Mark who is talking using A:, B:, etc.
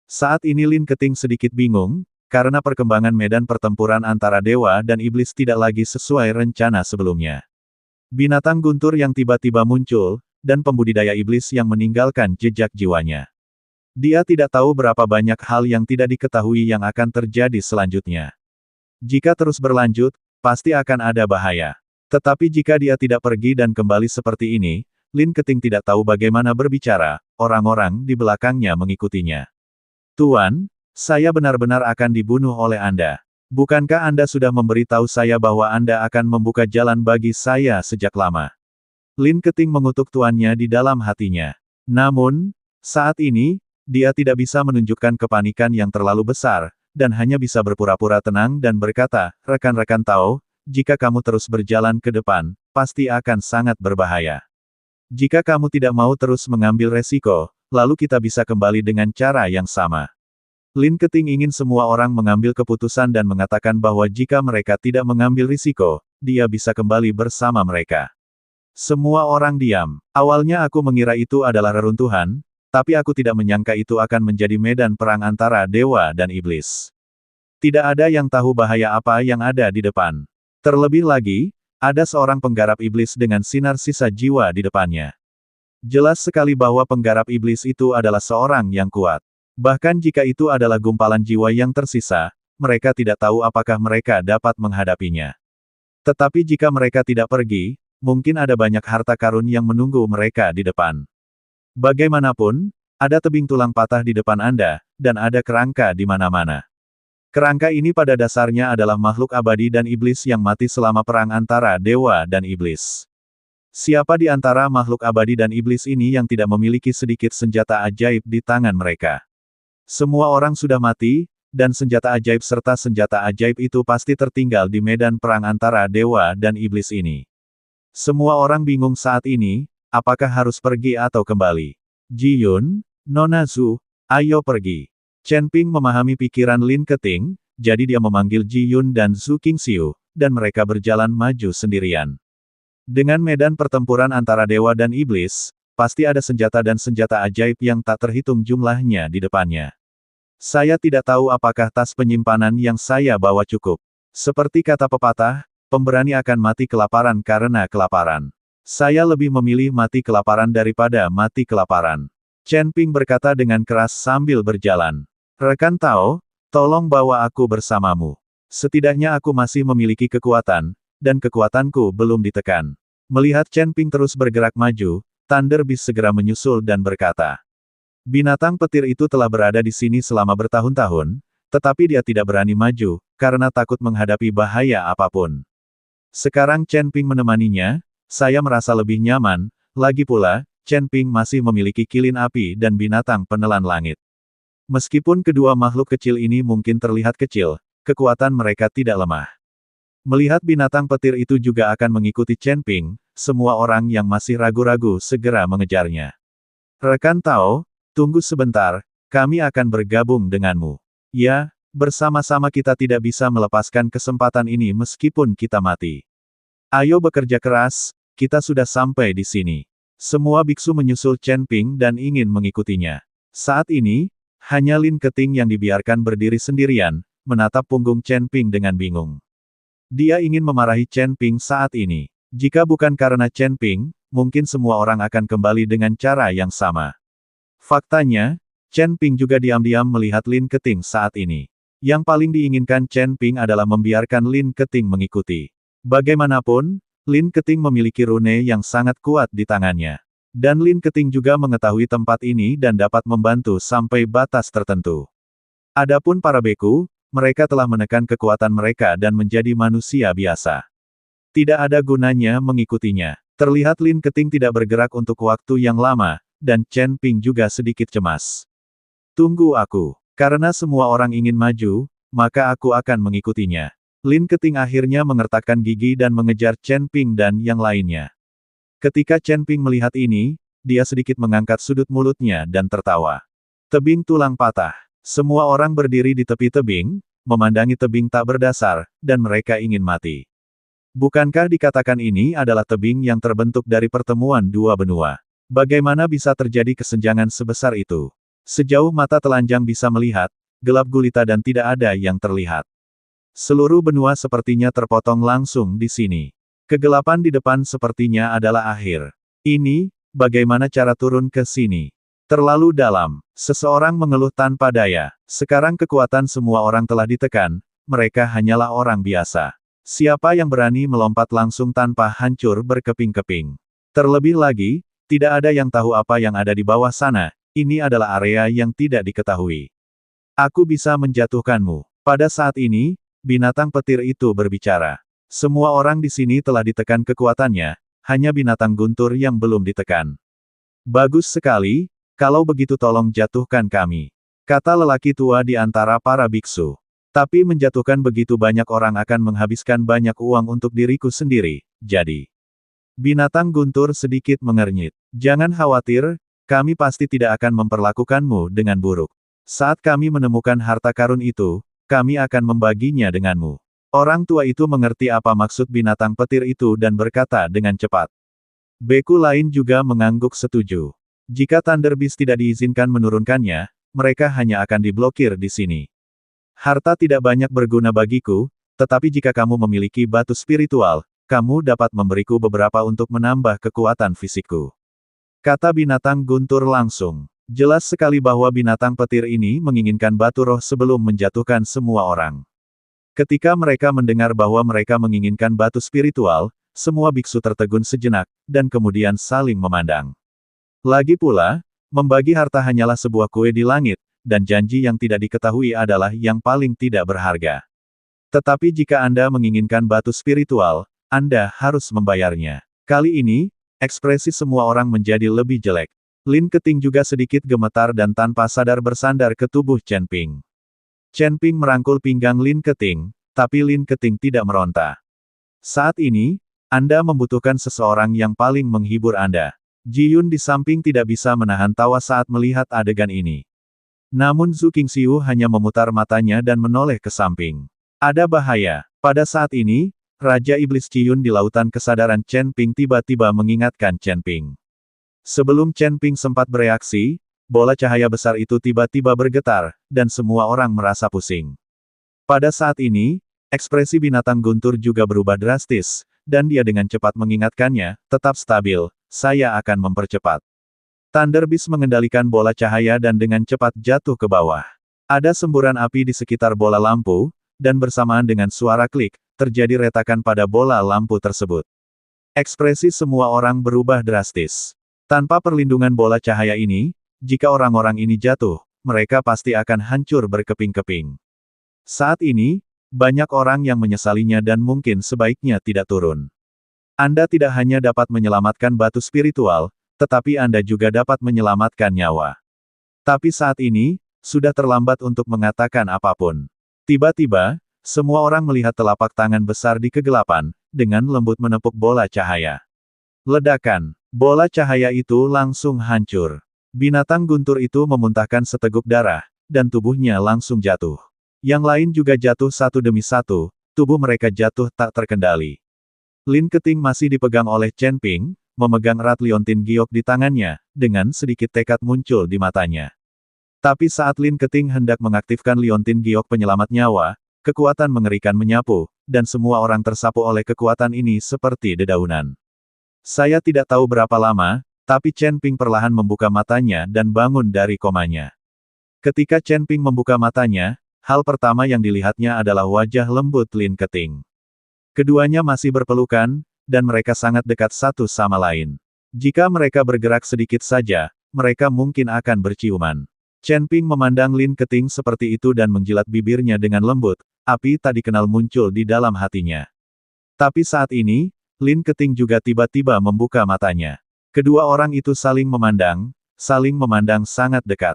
A: Saat ini Lin Keting sedikit bingung, karena perkembangan medan pertempuran antara dewa dan iblis tidak lagi sesuai rencana sebelumnya. Binatang guntur yang tiba-tiba muncul, dan pembudidaya iblis yang meninggalkan jejak jiwanya. Dia tidak tahu berapa banyak hal yang tidak diketahui yang akan terjadi selanjutnya. Jika terus berlanjut, pasti akan ada bahaya. Tetapi jika dia tidak pergi dan kembali seperti ini, Lin Keting tidak tahu bagaimana berbicara, orang-orang di belakangnya mengikutinya. Tuan, saya benar-benar akan dibunuh oleh Anda. Bukankah Anda sudah memberitahu saya bahwa Anda akan membuka jalan bagi saya sejak lama? Lin Keting mengutuk tuannya di dalam hatinya. Namun, saat ini, dia tidak bisa menunjukkan kepanikan yang terlalu besar, dan hanya bisa berpura-pura tenang dan berkata, rekan-rekan Tao, jika kamu terus berjalan ke depan, pasti akan sangat berbahaya. Jika kamu tidak mau terus mengambil resiko, lalu kita bisa kembali dengan cara yang sama. Lin Keting ingin semua orang mengambil keputusan dan mengatakan bahwa jika mereka tidak mengambil risiko, dia bisa kembali bersama mereka. Semua orang diam. Awalnya aku mengira itu adalah reruntuhan, tapi aku tidak menyangka itu akan menjadi medan perang antara dewa dan iblis. Tidak ada yang tahu bahaya apa yang ada di depan. Terlebih lagi, ada seorang penggarap iblis dengan sinar sisa jiwa di depannya. Jelas sekali bahwa penggarap iblis itu adalah seorang yang kuat. Bahkan jika itu adalah gumpalan jiwa yang tersisa, mereka tidak tahu apakah mereka dapat menghadapinya. Tetapi jika mereka tidak pergi, mungkin ada banyak harta karun yang menunggu mereka di depan. Bagaimanapun, ada tebing tulang patah di depan Anda, dan ada kerangka di mana-mana. Kerangka ini pada dasarnya adalah makhluk abadi dan iblis yang mati selama perang antara dewa dan iblis. Siapa di antara makhluk abadi dan iblis ini yang tidak memiliki sedikit senjata ajaib di tangan mereka? Semua orang sudah mati, dan senjata ajaib serta senjata ajaib itu pasti tertinggal di medan perang antara dewa dan iblis ini. Semua orang bingung saat ini, apakah harus pergi atau kembali? Ji Yun, Nona Zhu, ayo pergi. Chen Ping memahami pikiran Lin Keting, jadi dia memanggil Ji Yun dan Zhu Qingxiu, dan mereka berjalan maju sendirian. Dengan medan pertempuran antara dewa dan iblis, pasti ada senjata dan senjata ajaib yang tak terhitung jumlahnya di depannya. Saya tidak tahu apakah tas penyimpanan yang saya bawa cukup. Seperti kata pepatah, pemberani akan mati kelaparan karena kelaparan. Saya lebih memilih mati kelaparan daripada mati kelaparan. Chen Ping berkata dengan keras sambil berjalan. Rekan Tao, tolong bawa aku bersamamu. Setidaknya aku masih memiliki kekuatan, dan kekuatanku belum ditekan. Melihat Chen Ping terus bergerak maju, Thunder Beast segera menyusul dan berkata. Binatang petir itu telah berada di sini selama bertahun-tahun, tetapi dia tidak berani maju, karena takut menghadapi bahaya apapun. Sekarang Chen Ping menemaninya, saya merasa lebih nyaman, lagi pula, Chen Ping masih memiliki kilin api dan binatang penelan langit. Meskipun kedua makhluk kecil ini mungkin terlihat kecil, kekuatan mereka tidak lemah. Melihat binatang petir itu juga akan mengikuti Chen Ping, semua orang yang masih ragu-ragu segera mengejarnya. Rekan Tao, tunggu sebentar, kami akan bergabung denganmu. Ya, bersama-sama kita tidak bisa melepaskan kesempatan ini meskipun kita mati. Ayo bekerja keras, kita sudah sampai di sini. Semua biksu menyusul Chen Ping dan ingin mengikutinya. Saat ini, hanya Lin Keting yang dibiarkan berdiri sendirian, menatap punggung Chen Ping dengan bingung. Dia ingin memarahi Chen Ping saat ini. Jika bukan karena Chen Ping, mungkin semua orang akan kembali dengan cara yang sama. Faktanya, Chen Ping juga diam-diam melihat Lin Keting saat ini. Yang paling diinginkan Chen Ping adalah membiarkan Lin Keting mengikuti. Bagaimanapun, Lin Keting memiliki rune yang sangat kuat di tangannya. Dan Lin Keting juga mengetahui tempat ini dan dapat membantu sampai batas tertentu. Adapun para beku, mereka telah menekan kekuatan mereka dan menjadi manusia biasa. Tidak ada gunanya mengikutinya. Terlihat Lin Keting tidak bergerak untuk waktu yang lama, dan Chen Ping juga sedikit cemas. Tunggu aku. Karena semua orang ingin maju, maka aku akan mengikutinya. Lin Keting akhirnya mengertakkan gigi dan mengejar Chen Ping dan yang lainnya. Ketika Chen Ping melihat ini, dia sedikit mengangkat sudut mulutnya dan tertawa. Tebing tulang patah. Semua orang berdiri di tepi tebing, memandangi tebing tak berdasar, dan mereka ingin mati. Bukankah dikatakan ini adalah tebing yang terbentuk dari pertemuan dua benua? Bagaimana bisa terjadi kesenjangan sebesar itu? Sejauh mata telanjang bisa melihat, gelap gulita dan tidak ada yang terlihat. Seluruh benua sepertinya terpotong langsung di sini. Kegelapan di depan sepertinya adalah akhir. Ini, bagaimana cara turun ke sini? Terlalu dalam. Seseorang mengeluh tanpa daya. Sekarang kekuatan semua orang telah ditekan, mereka hanyalah orang biasa. Siapa yang berani melompat langsung tanpa hancur berkeping-keping? Terlebih lagi, tidak ada yang tahu apa yang ada di bawah sana. Ini adalah area yang tidak diketahui. Aku bisa menjatuhkanmu. Pada saat ini, binatang petir itu berbicara. Semua orang di sini telah ditekan kekuatannya, hanya binatang guntur yang belum ditekan. Bagus sekali, kalau begitu tolong jatuhkan kami. Kata lelaki tua di antara para biksu. Tapi menjatuhkan begitu banyak orang akan menghabiskan banyak uang untuk diriku sendiri, jadi. Binatang guntur sedikit mengernyit. Jangan khawatir, kami pasti tidak akan memperlakukanmu dengan buruk. Saat kami menemukan harta karun itu, kami akan membaginya denganmu. Orang tua itu mengerti apa maksud binatang petir itu dan berkata dengan cepat. Beku lain juga mengangguk setuju. Jika Thunder Beast tidak diizinkan menurunkannya, mereka hanya akan diblokir di sini. Harta tidak banyak berguna bagiku, tetapi jika kamu memiliki batu spiritual, kamu dapat memberiku beberapa untuk menambah kekuatan fisikku. Kata binatang guntur langsung. Jelas sekali bahwa binatang petir ini menginginkan batu roh sebelum menjatuhkan semua orang. Ketika mereka mendengar bahwa mereka menginginkan batu spiritual, semua biksu tertegun sejenak, dan kemudian saling memandang. Lagi pula, membagi harta hanyalah sebuah kue di langit, dan janji yang tidak diketahui adalah yang paling tidak berharga. Tetapi jika Anda menginginkan batu spiritual, Anda harus membayarnya. Kali ini, ekspresi semua orang menjadi lebih jelek. Lin Keting juga sedikit gemetar dan tanpa sadar bersandar ke tubuh Chen Ping. Chen Ping merangkul pinggang Lin Keting, tapi Lin Keting tidak meronta. Saat ini, Anda membutuhkan seseorang yang paling menghibur Anda. Ji Yun di samping tidak bisa menahan tawa saat melihat adegan ini. Namun Zhu Qingxiu hanya memutar matanya dan menoleh ke samping. Ada bahaya. Pada saat ini, Raja Iblis Ji Yun di lautan kesadaran Chen Ping tiba-tiba mengingatkan Chen Ping. Sebelum Chen Ping sempat bereaksi, bola cahaya besar itu tiba-tiba bergetar, dan semua orang merasa pusing. Pada saat ini, ekspresi binatang guntur juga berubah drastis, dan dia dengan cepat mengingatkannya, tetap stabil, saya akan mempercepat. Thunder Beast mengendalikan bola cahaya dan dengan cepat jatuh ke bawah. Ada semburan api di sekitar bola lampu, dan bersamaan dengan suara klik, terjadi retakan pada bola lampu tersebut. Ekspresi semua orang berubah drastis. Tanpa perlindungan bola cahaya ini, jika orang-orang ini jatuh, mereka pasti akan hancur berkeping-keping. Saat ini, banyak orang yang menyesalinya dan mungkin sebaiknya tidak turun. Anda tidak hanya dapat menyelamatkan batu spiritual, tetapi Anda juga dapat menyelamatkan nyawa. Tapi saat ini, sudah terlambat untuk mengatakan apapun. Tiba-tiba, semua orang melihat telapak tangan besar di kegelapan, dengan lembut menepuk bola cahaya. Ledakan. Bola cahaya itu langsung hancur. Binatang guntur itu memuntahkan seteguk darah, dan tubuhnya langsung jatuh. Yang lain juga jatuh satu demi satu, tubuh mereka jatuh tak terkendali. Lin Keting masih dipegang oleh Chen Ping, memegang erat liontin giok di tangannya, dengan sedikit tekad muncul di matanya. Tapi saat Lin Keting hendak mengaktifkan liontin giok penyelamat nyawa, kekuatan mengerikan menyapu, dan semua orang tersapu oleh kekuatan ini seperti dedaunan. Saya tidak tahu berapa lama, tapi Chen Ping perlahan membuka matanya dan bangun dari komanya. Ketika Chen Ping membuka matanya, hal pertama yang dilihatnya adalah wajah lembut Lin Keting. Keduanya masih berpelukan, dan mereka sangat dekat satu sama lain. Jika mereka bergerak sedikit saja, mereka mungkin akan berciuman. Chen Ping memandang Lin Keting seperti itu dan menjilat bibirnya dengan lembut, api tak dikenal muncul di dalam hatinya. Tapi saat ini, Lin Keting juga tiba-tiba membuka matanya. Kedua orang itu saling memandang sangat dekat.